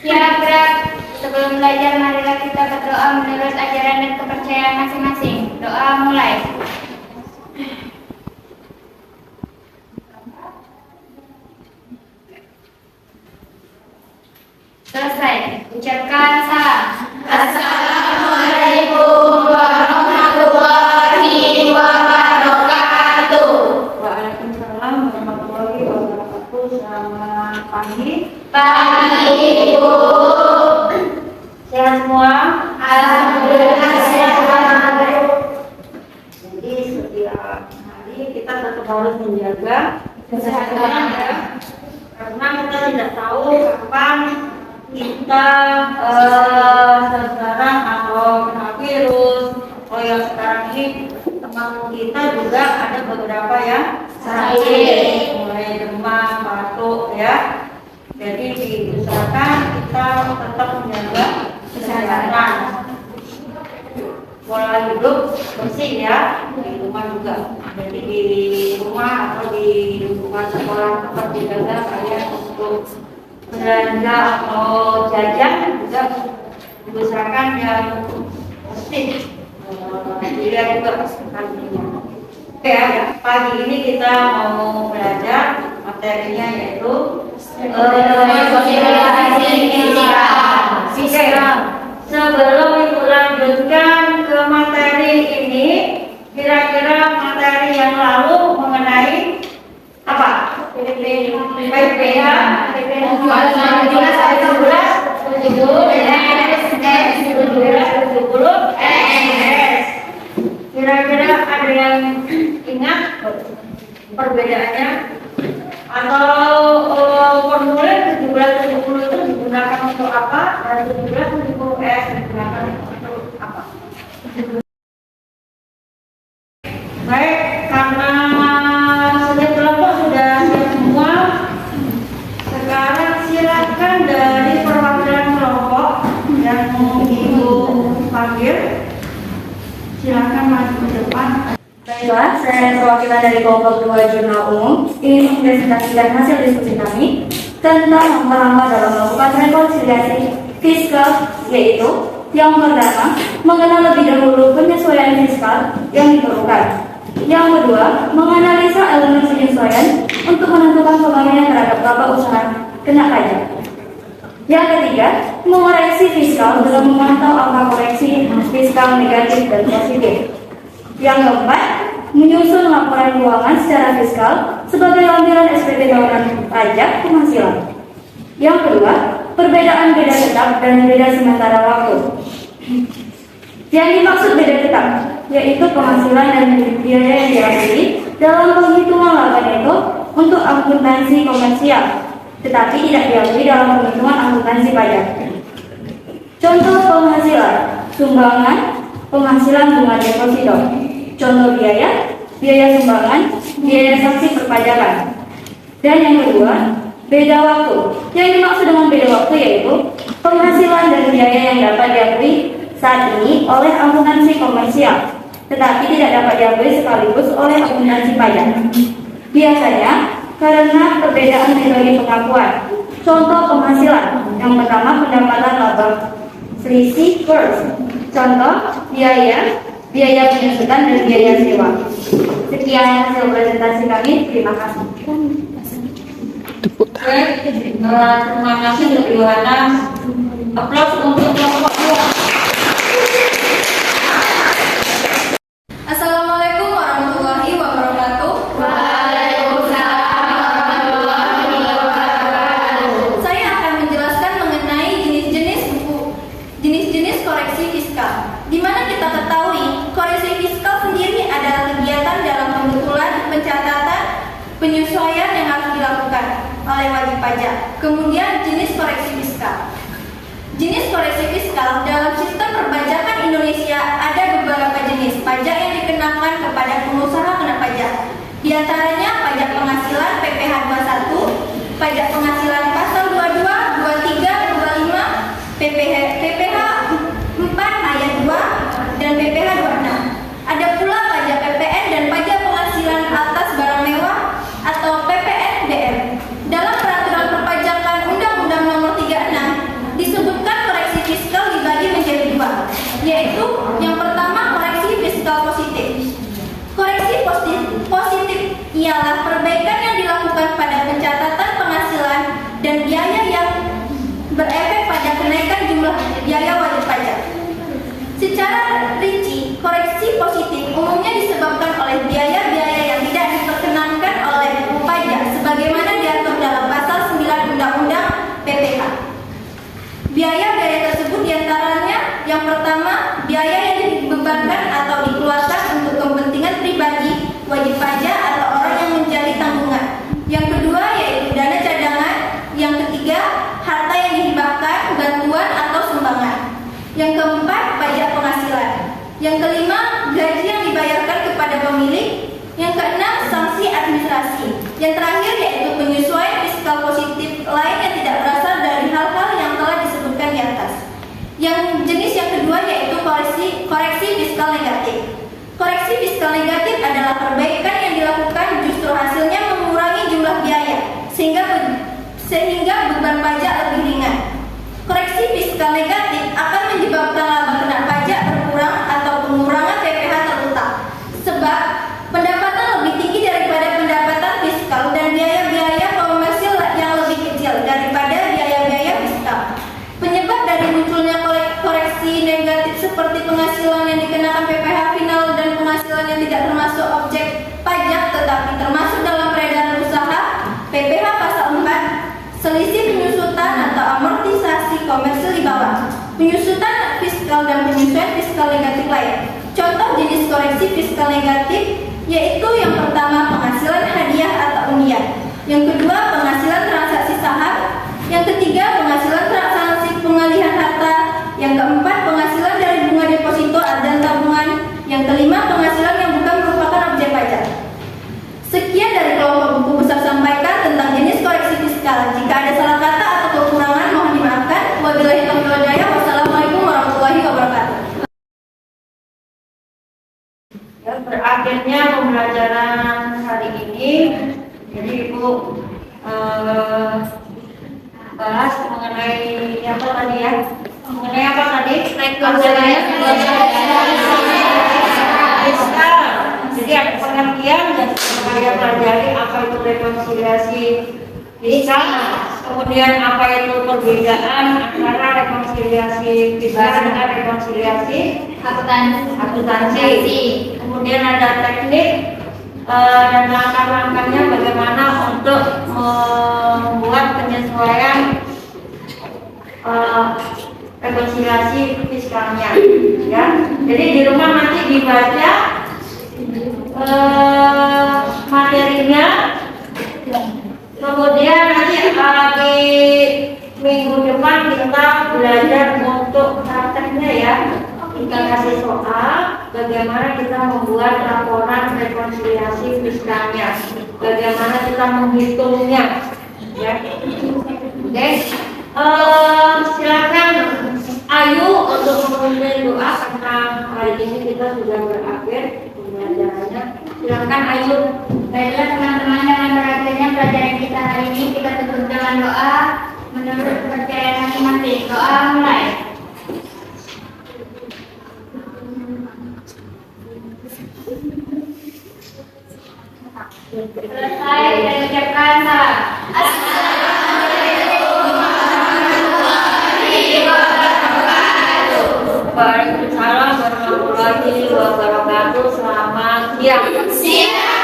Siap gerak. Sebelum belajar, marilah kita berdoa menurut ajaran dan kepercayaan masing-masing. Doa mulai. Selesai. Ucapkan salam. Assalamualaikum warahmatullahi wabarakatuh. Waalaikumsalam warahmatullahi wabarakatuh. Selamat pagi. Pagi, Ibu. Sehat semua? Alhamdulillah sehat. Jadi setiap hari kita tetap harus menjaga kesehatan ya. Karena kita tidak tahu kapan kita sekarang atau kena virus. Oh yang sekarang ini teman kita juga ada beberapa yang sakit, mulai demam, batuk ya. Jadi diusahakan kita tetap menjaga kesehatan, pola hidup bersih ya di rumah juga. Jadi di rumah atau di lingkungan sekolah tetap dijaga kalian untuk belanja atau jajan juga diusahakan yang bersih. Dilihat juga pastinya. Oke ya, pagi ini kita mau belajar materinya yaitu Sosialisasi fisika. Sebelum Ibu lanjutkan ke materi ini, kira-kira materi yang lalu mengenai apa? PPH, Kira-kira ada yang ingat perbedaannya? Atau formulir 1770 itu digunakan untuk apa dan 1770S digunakan untuk apa? Baik, karena sudah kelompok sudah siap semua, sekarang silakan dari perwakilan kelompok yang Ibu panggil, silakan maju ke depan. Baiklah, saya perwakilan dari kelompok 2 jurnal umum ingin mempresentasikan hasil diskusi kami tentang langkah-langkah dalam melakukan rekonsiliasi fiskal, yaitu yang pertama, mengenal lebih dahulu penyesuaian fiskal yang diperlukan. Yang kedua, menganalisa elemen penyesuaian untuk menentukan pembagian terhadap laba usaha kena pajak. Yang ketiga, mengoreksi fiskal dengan memantau angka koreksi fiskal negatif dan positif. Yang keempat, menyusun laporan keuangan secara fiskal sebagai lampiran SPT tahunan pajak penghasilan. Yang kedua, perbedaan beda tetap dan beda sementara waktu. Yang dimaksud beda tetap yaitu penghasilan dan biaya yang diakui dalam penghitungan laba neto untuk akuntansi komersial, tetapi tidak diakui dalam penghitungan akuntansi pajak. Contoh penghasilan: sumbangan, penghasilan bunga deposito. Contoh biaya sumbangan, biaya saksi perpajakan. Dan yang kedua, beda waktu. Yang dimaksud dengan beda waktu yaitu penghasilan dan biaya yang dapat diakui saat ini oleh akuntansi komersial, tetapi tidak dapat diakui sekaligus oleh akuntansi pajak. Biasanya karena perbedaan metode pengakuan. Contoh penghasilan: yang pertama pendapatan laba, selisih first. Contoh biaya penyusutan dan biaya sewa. Sekian hasil presentasi kami. Terima kasih. Baik, terima kasih untuk Yohana. Aplaus untuk kelompok 2. Assalamualaikum warahmatullahi wabarakatuh. Waalaikumsalam warahmatullahi wabarakatuh. Saya akan menjelaskan mengenai jenis-jenis koreksi fiskal. Di mana kita ketahui koreksi fiskal sendiri adalah kegiatan dalam pembetulan, pencatatan, penyesuaian yang harus dilakukan oleh wajib pajak. Kemudian jenis koreksi fiskal. Jenis koreksi fiskal dalam sistem perpajakan Indonesia ada beberapa jenis pajak yang dikenakan kepada pengusaha kena pajak. Di antaranya pajak penghasilan PPh 21, pajak penghasilan pasal 22, 23, 25, PPh 4 ayat 2 dan PPh 26. Ada pula pajak PPN dan pajak penghasilan atas barang mewah atau PPNBM. Dalam peraturan perpajakan Undang-Undang Nomor 36 Yang kelima, gaji yang dibayarkan kepada pemilik. Yang keenam, sanksi administrasi. Yang terakhir yaitu penyesuaian fiskal positif lain yang tidak berasal dari hal-hal yang telah disebutkan di atas. Yang jenis yang kedua yaitu koreksi fiskal negatif. Koreksi fiskal negatif adalah perbaikan yang dilakukan justru hasilnya mengurangi jumlah biaya sehingga beban pajak lebih ringan. Koreksi fiskal negatif akan menyebabkan laba kena pajak berkurang atau pengurangan PPh terletak, sebab pendapatan lebih tinggi daripada pendapatan fiskal dan biaya-biaya komersil yang lebih kecil daripada biaya-biaya fiskal. Penyebab dari munculnya koreksi negatif seperti penghasilan yang dikenakan PPh final dan penghasilan yang tidak termasuk objek pajak tetapi termasuk dalam peredaran usaha PPh pasal 4, selisih penyusutan atau amortisasi komersil di bawah, penyusutan fiskal dan penyesuaian fiskal negatif lain. Contoh jenis koreksi fiskal negatif yaitu yang pertama penghasilan hadiah atau undian, yang kedua penghasilan transaksi saham, yang ketiga penghasilan transaksi pengalihan harta, yang keempat penghasilan dari bunga deposito dan tabungan, yang kelima penghasilan yang bukan merupakan objek pajak. Sekian dari kelompok buku besar sampaikan tentang jenis koreksi fiskal. Jika ada salah kata atau kekurangan mohon dimaafkan. Wabillahi taufiq wal hidayah. Wassalamualaikum warahmatullahi wabarakatuh. Ya, berakhirnya pembelajaran hari ini. Jadi Ibu bahas mengenai apa tadi ya? Mengenai apa tadi? Fiskal. Jadi ada pengertian dan saya pelajari apa itu rekonsiliasi fiskal, kemudian apa itu perbedaan antara rekonsiliasi fiskal dengan rekonsiliasi akuntansi. Kemudian ada teknik dan langkah-langkahnya bagaimana untuk membuat penyesuaian rekonsiliasi fiskalnya, ya. Jadi di rumah nanti dibaca materinya, kemudian nanti di minggu depan kita belajar untuk prakteknya ya. Kita kasih soal bagaimana kita membuat laporan rekonsiliasi fiskalnya, bagaimana kita menghitungnya, ya. Oke, silakan Ayu untuk memimpin doa karena hari ini kita sudah berakhir pembelajarannya. Silakan Ayu. Baiklah teman-teman, dengan berakhirnya pelajaran kita hari ini, kita tutup dengan doa menurut kepercayaan masing-masing. Doa mulai. Selesai dan ucapkan salam. Waalaikumsalam warahmatullahi wabarakatuh. Selamat siang.